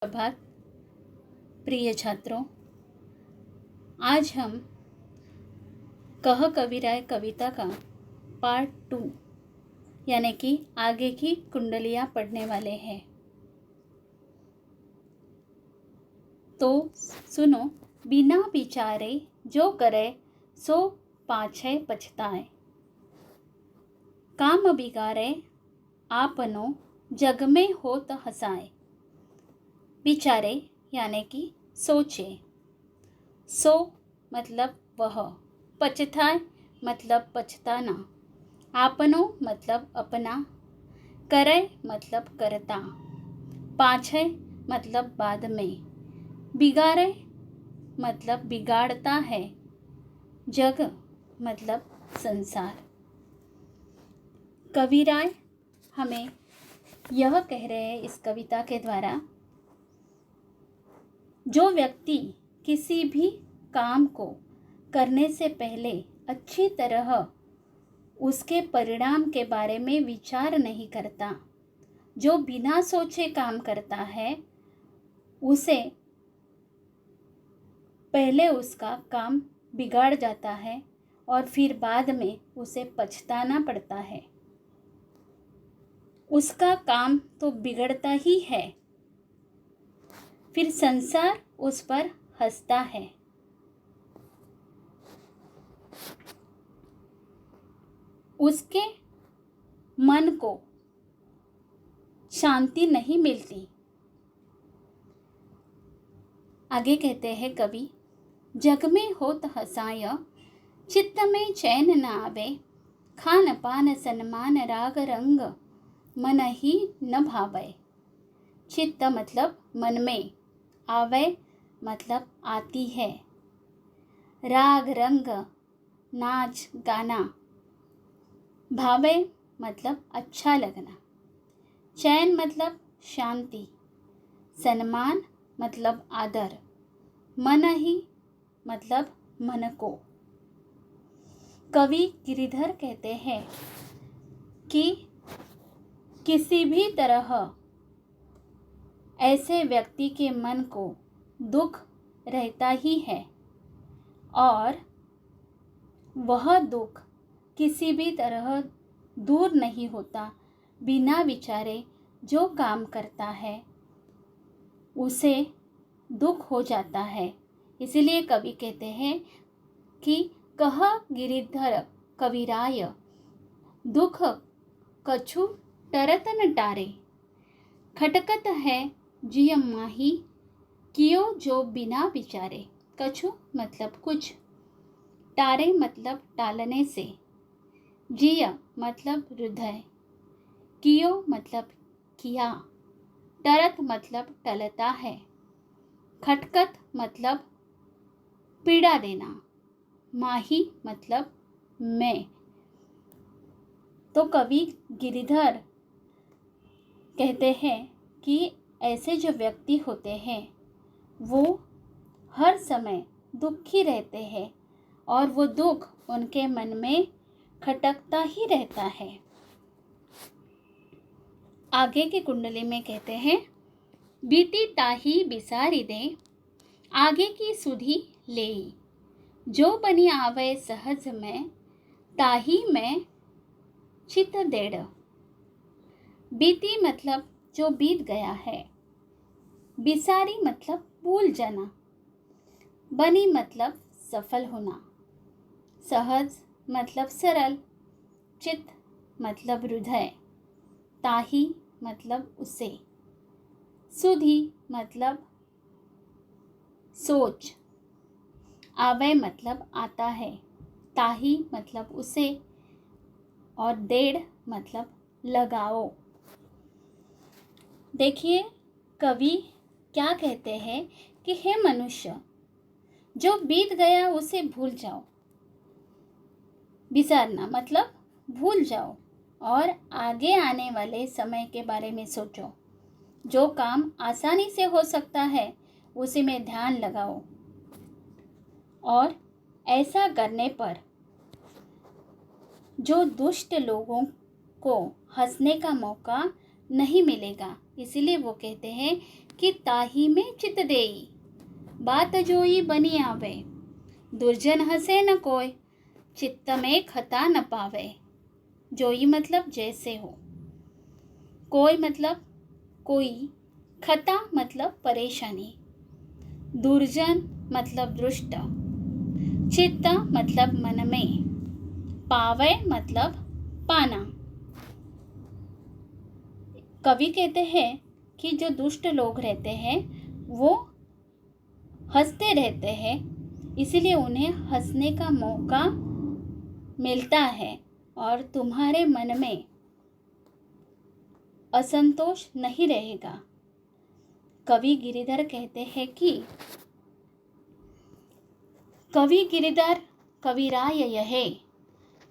सुप्रभात प्रिय छात्रों। आज हम कह कविराय कविता का पार्ट 2 यानी कि आगे की कुंडलियाँ पढ़ने वाले हैं। तो सुनो, बिना विचारे जो करे सो पाछे पछताए, काम बिगाड़े आपनो जग में होत हसाए। विचारे यानी कि सोचे, सो मतलब वह, पछताए मतलब पछताना, आपनो मतलब अपना, करे मतलब करता, पाछे मतलब बाद में, बिगाड़े मतलब बिगाड़ता है, जग मतलब संसार। कविराय हमें यह कह रहे हैं इस कविता के द्वारा, जो व्यक्ति किसी भी काम को करने से पहले अच्छी तरह उसके परिणाम के बारे में विचार नहीं करता, जो बिना सोचे काम करता है, उसे पहले उसका काम बिगाड़ जाता है और फिर बाद में उसे पछताना पड़ता है। उसका काम तो बिगड़ता ही है, फिर संसार उस पर हंसता है। उसके मन को शांति नहीं मिलती। आगे कहते हैं कवि, जग में होत हसाय, चित्त में चैन न आवे, खान पान सन्मान राग रंग, मन ही न भावे। चित्त मतलब मन में, आवे मतलब आती है, राग रंग नाच गाना, भावे मतलब अच्छा लगना, चैन मतलब शांति, सम्मान मतलब आदर, मन ही मतलब मन को। कवि गिरिधर कहते हैं कि किसी भी तरह ऐसे व्यक्ति के मन को दुख रहता ही है और वह दुख किसी भी तरह दूर नहीं होता। बिना विचारे जो काम करता है उसे दुख हो जाता है। इसीलिए कवि कहते हैं कि कह गिरिधर कविराय, दुख कछु टरत न टारे, खटकत है जिय माही, कियो जो बिना विचारे। कछु मतलब कुछ, टारे मतलब टालने से, जिय मतलब हृदय, कियो मतलब किया, टरत मतलब टलता है, खटकत मतलब पीड़ा देना, माही मतलब मैं। तो कवि गिरिधर कहते हैं कि ऐसे जो व्यक्ति होते हैं वो हर समय दुखी रहते हैं और वो दुख उनके मन में खटकता ही रहता है। आगे की कुंडली में कहते हैं, बीती ताही बिसारी दे, आगे की सुधी लेई, जो बनी आवे सहज में, ताही में चित देड़। बीती मतलब जो बीत गया है, बिसारी मतलब भूल जाना, बनी मतलब सफल होना, सहज मतलब सरल, चित मतलब हृदय, ताही मतलब उसे, सुधी मतलब सोच, आवे मतलब आता है, ताही मतलब उसे और देड़ मतलब लगाओ। देखिए कवि क्या कहते हैं कि हे मनुष्य, जो बीत गया उसे भूल जाओ। बिसारना मतलब भूल जाओ और आगे आने वाले समय के बारे में सोचो। जो काम आसानी से हो सकता है उसी में ध्यान लगाओ और ऐसा करने पर जो दुष्ट लोगों को हंसने का मौका नहीं मिलेगा। इसीलिए वो कहते हैं कि ताही में चित देई, बात जोई बनी आवे, दुर्जन हंसे न कोय, चित्त में खता न पावे। जोई मतलब जैसे हो, कोई मतलब कोई, खता मतलब परेशानी, दुर्जन मतलब दुष्ट, चित्त मतलब मन में, पावे मतलब पाना। कवि कहते हैं कि जो दुष्ट लोग रहते हैं वो हंसते रहते हैं, इसीलिए उन्हें हंसने का मौका मिलता है और तुम्हारे मन में असंतोष नहीं रहेगा। कवि गिरिधर कहते हैं कि कवि गिरिधर कविराय यहे,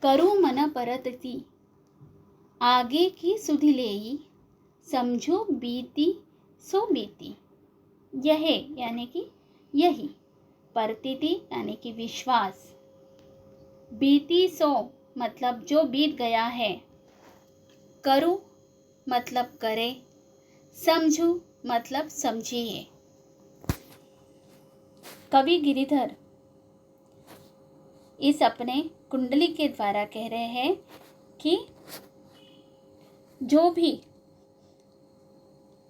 करू मन परतती, आगे की सुधि लेई, समझो बीती सो बीती। यह यानी कि यही, परतिथि यानी कि विश्वास, बीती सो मतलब जो बीत गया है, करूँ मतलब करे, समझू मतलब समझिए। कवि गिरिधर इस अपने कुंडली के द्वारा कह रहे हैं कि जो भी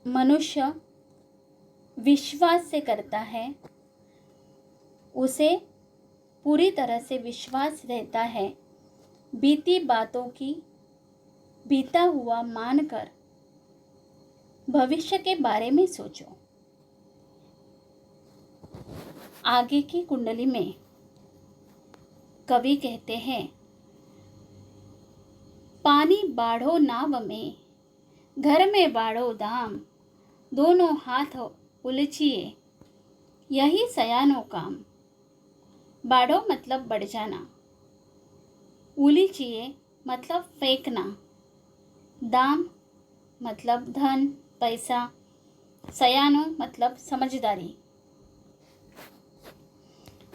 मनुष्य विश्वास से करता है उसे पूरी तरह से विश्वास रहता है। बीती बातों की बीता हुआ मानकर भविष्य के बारे में सोचो। आगे की कुंडली में कवि कहते हैं, पानी बाढ़ो नाव में, घर में बाढ़ो दाम, दोनों हाथ उलझिए, यही सयानो काम। बाढ़ो मतलब बढ़ जाना, उलझिए मतलब फेंकना, दाम मतलब धन पैसा, सयानो मतलब समझदारी।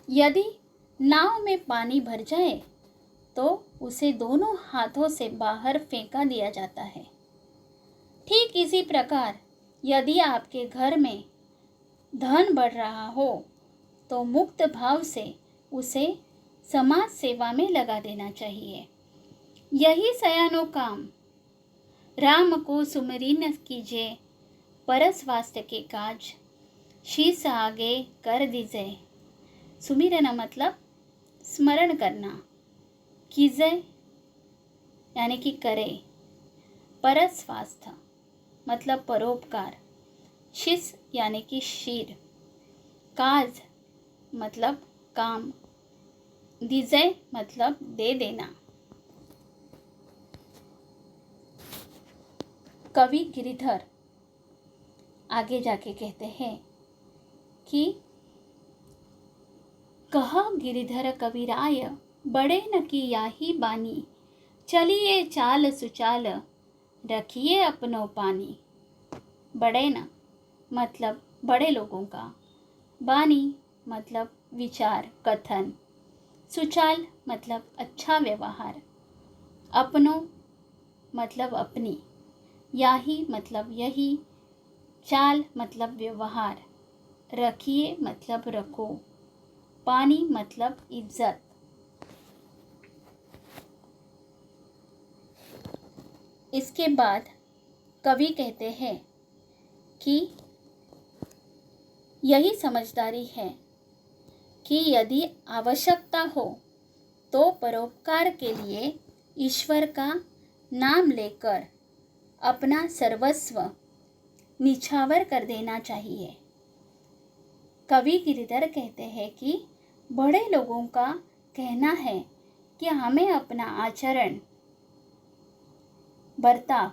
यदि नाव में पानी भर जाए तो उसे दोनों हाथों से बाहर फेंका दिया जाता है। ठीक इसी प्रकार यदि आपके घर में धन बढ़ रहा हो तो मुक्त भाव से उसे समाज सेवा में लगा देना चाहिए। यही सयानो काम, राम को सुमिरी न कीजिए, परस वास्ते के काज, शीस आगे कर दीजिए। सुमिरना मतलब स्मरण करना, कीजिए यानी कि करे, परस स्वास्थ्य मतलब परोपकार, शिस यानी कि शीर, काज मतलब काम, दीजिए मतलब दे देना। कवि गिरिधर आगे जाके कहते हैं कि कहा गिरिधर कविराय, बड़े न की याही बानी, चलिए चाल सुचाल, रखिए अपनो पानी। बड़े न मतलब बड़े लोगों का, बानी मतलब विचार कथन, सुचाल मतलब अच्छा व्यवहार, अपनो मतलब अपनी, याही मतलब यही, चाल मतलब व्यवहार, रखिए मतलब रखो, पानी मतलब इज्जत। इसके बाद कवि कहते हैं कि यही समझदारी है कि यदि आवश्यकता हो तो परोपकार के लिए ईश्वर का नाम लेकर अपना सर्वस्व निछावर कर देना चाहिए। कवि गिरिधर कहते हैं कि बड़े लोगों का कहना है कि हमें अपना आचरण बर्ताव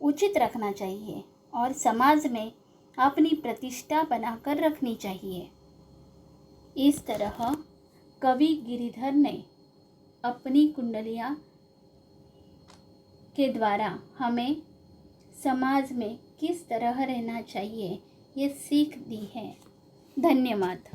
उचित रखना चाहिए और समाज में अपनी प्रतिष्ठा बनाकर रखनी चाहिए। इस तरह कवि गिरिधर ने अपनी कुंडलियाँ के द्वारा हमें समाज में किस तरह रहना चाहिए ये सीख दी है। धन्यवाद।